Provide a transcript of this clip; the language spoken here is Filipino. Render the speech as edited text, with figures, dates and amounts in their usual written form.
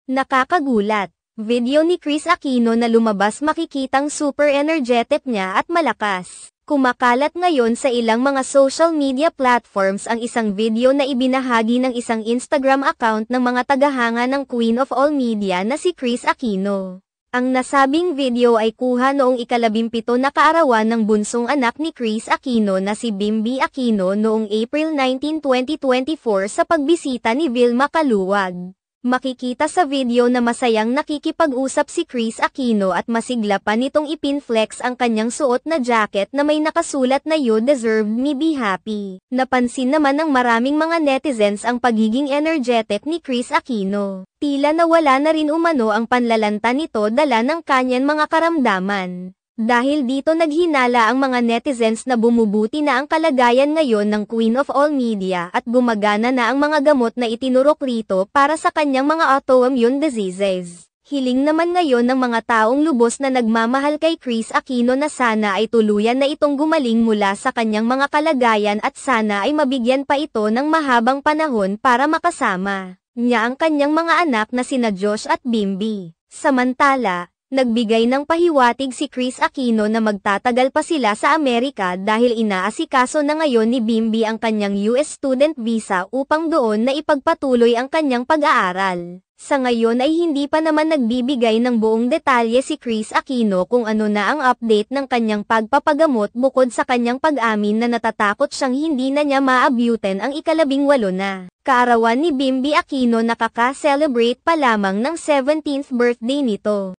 Nakakagulat. Video ni Kris Aquino na lumabas makikitang super energetic niya at malakas. Kumakalat ngayon sa ilang mga social media platforms ang isang video na ibinahagi ng isang Instagram account ng mga tagahanga ng Queen of All Media na si Kris Aquino. Ang nasabing video ay kuha noong ika-17 na kaarawan ng bunsong anak ni Kris Aquino na si Bimby Aquino noong April 19, 2024 sa pagbisita ni Vilma Caluwag. Makikita sa video na masayang nakikipag-usap si Kris Aquino at masigla pa nitong ipinflex ang kanyang suot na jacket na may nakasulat na "You deserve me, be happy". Napansin naman ng maraming mga netizens ang pagiging energetic ni Kris Aquino. Tila nawala na rin umano ang panlalanta nito dala ng kanyang mga karamdaman. Dahil dito naghinala ang mga netizens na bumubuti na ang kalagayan ngayon ng Queen of All Media at gumagana na ang mga gamot na itinurok rito para sa kanyang mga autoimmune diseases. Hiling naman ngayon ng mga taong lubos na nagmamahal kay Kris Aquino na sana ay tuluyan na itong gumaling mula sa kanyang mga kalagayan at sana ay mabigyan pa ito ng mahabang panahon para makasama niya ang kanyang mga anak na sina Josh at Bimby. Samantala, nagbigay ng pahiwatig si Kris Aquino na magtatagal pa sila sa Amerika dahil inaasikaso na ngayon ni Bimby ang kanyang US student visa upang doon na ipagpatuloy ang kanyang pag-aaral. Sa ngayon ay hindi pa naman nagbibigay ng buong detalye si Kris Aquino kung ano na ang update ng kanyang pagpapagamot bukod sa kanyang pag-amin na natatakot siyang hindi na niya maabutin ang ika-18 na kaarawan ni Bimby Aquino na kaka-celebrate pa lamang ng 17th birthday nito.